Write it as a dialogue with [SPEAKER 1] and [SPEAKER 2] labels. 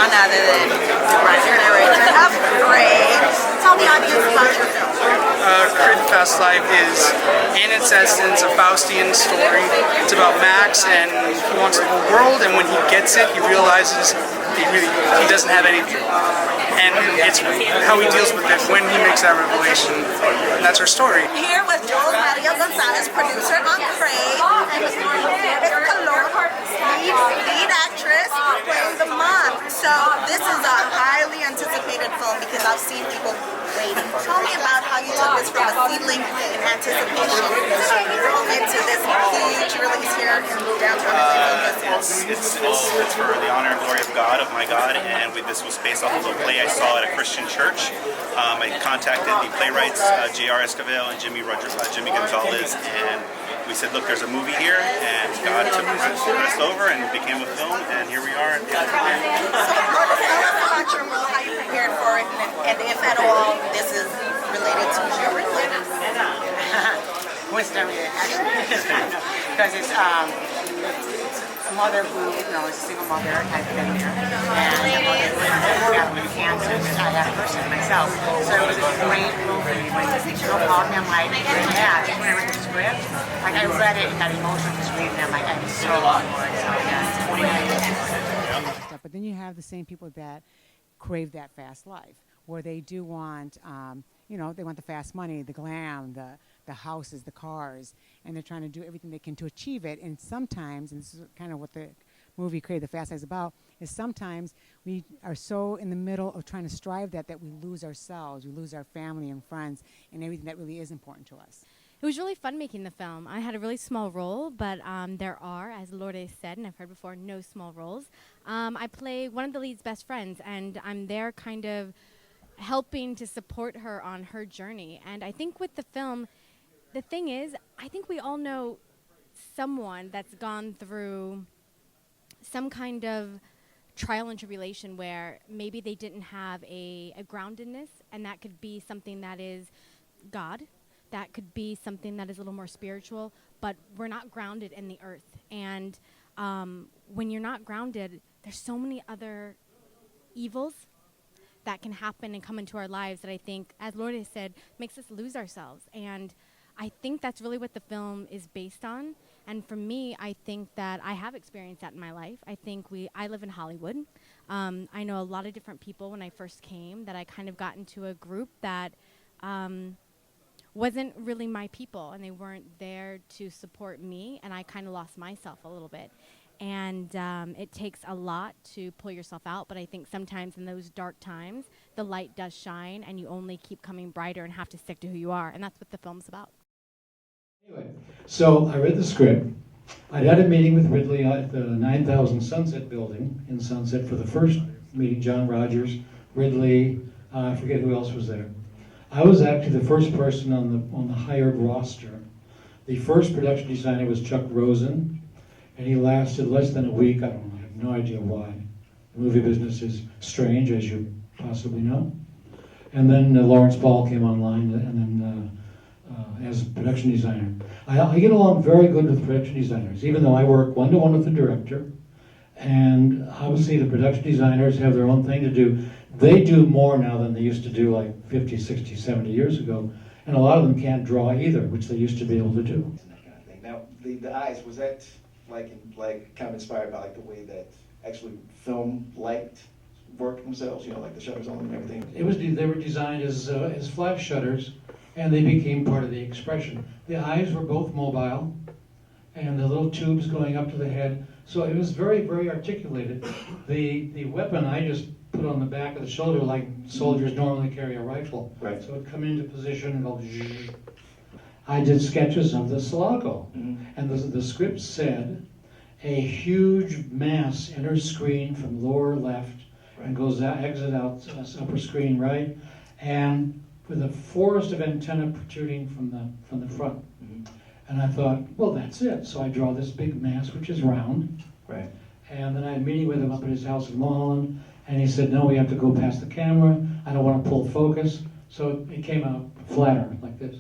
[SPEAKER 1] none other than the writer and director of Crave. Tell the audience about your film.
[SPEAKER 2] Crave the Fast Life is, in its essence, a Faustian story. It's about Max, and he wants the whole world, and when he gets it, he realizes he doesn't have anything. And it's how he deals with it when he makes that revelation. And that's our story.
[SPEAKER 1] Here with Joel Mario Gonzalez, producer on Crave, and Ms. Meredith Colon, lead actress, playing the mom. So this is a highly anticipated film because I've seen people waiting. Tell me about how you took this from a seedling in anticipation into this huge release here in downtown Atlanta.
[SPEAKER 3] It's for the honor and glory of God, of my God, and this was based off of a play I saw at a Christian church. I contacted the playwrights, J.R. Esquivel and Jimmy Gonzalez, and we said, look, there's a movie here, and God took us over and it became a film, and here we are.
[SPEAKER 1] So, tell us about your role, how you prepared for it, and if at all this is related to your life.
[SPEAKER 4] Coincidentally, actually, because it's a mother who, is a single mother type of thing here, and a mother who has with cancer, and I have a person myself. So it was a great role for me. When people called me, I'm like, yeah, when I read the script, like I read it and got emotional to scream, and I'm like, I'm so on board. So yeah.
[SPEAKER 5] But then you have the same people that crave that fast life, where they do want, they want the fast money, the glam, the houses, the cars, and they're trying to do everything they can to achieve it. And sometimes, and this is kind of what the movie Crave the Fast Life is about, is sometimes we are so in the middle of trying to strive that we lose ourselves, we lose our family and friends, and everything that really is important to us.
[SPEAKER 6] It was really fun making the film. I had a really small role, but there are, as Lourdes said, and I've heard before, no small roles. I play one of the lead's best friends, and I'm there kind of helping to support her on her journey. And I think with the film, the thing is, I think we all know someone that's gone through some kind of trial and tribulation where maybe they didn't have a groundedness, and that could be something that is God. That could be something that is a little more spiritual, but we're not grounded in the earth. And when you're not grounded, there's so many other evils that can happen and come into our lives that I think, as Lourdes said, makes us lose ourselves. And I think that's really what the film is based on. And for me, I think that I have experienced that in my life. I think I live in Hollywood. I know a lot of different people when I first came that I kind of got into a group that wasn't really my people, and they weren't there to support me, and I kind of lost myself a little bit. And it takes a lot to pull yourself out, but I think sometimes in those dark times, the light does shine, and you only keep coming brighter and have to stick to who you are, and that's what the film's about.
[SPEAKER 7] Anyway, so I read the script. I had a meeting with Ridley at the 9000 Sunset building in Sunset for the first meeting. John Rogers, Ridley, I forget who else was there. I was actually the first person on the hired roster. The first production designer was Chuck Rosen, and he lasted less than a week. I have no idea why. The movie business is strange, as you possibly know. And then Lawrence Ball came online, and then as a production designer. I get along very good with production designers, even though I work one-to-one with the director. And obviously the production designers have their own thing to do. They do more now than they used to do like 50, 60, 70 years ago. And a lot of them can't draw either, which they used to be able to do.
[SPEAKER 8] Now, the eyes, was that like kind of inspired by like the way that actually film work themselves, like the shutters on and everything?
[SPEAKER 7] They were designed as flash shutters, and they became part of the expression. The eyes were both mobile, and the little tubes going up to the head. So it was very, very articulated. The weapon I just put on the back of the shoulder like soldiers normally carry a rifle.
[SPEAKER 8] Right.
[SPEAKER 7] So it'd come into position and go zzz. I did sketches of the Sulaco.
[SPEAKER 8] Mm-hmm.
[SPEAKER 7] And the script said, a huge mass enters screen from lower left and goes out, exit out upper screen right, and with a forest of antenna protruding from the front.
[SPEAKER 8] Mm-hmm.
[SPEAKER 7] And I thought, well, that's it. So I draw this big mass, which is round.
[SPEAKER 8] Right.
[SPEAKER 7] And then I had a meeting with him up at his house in Mulholland, and he said, no, we have to go past the camera. I don't want to pull focus. So it came out flatter, like this.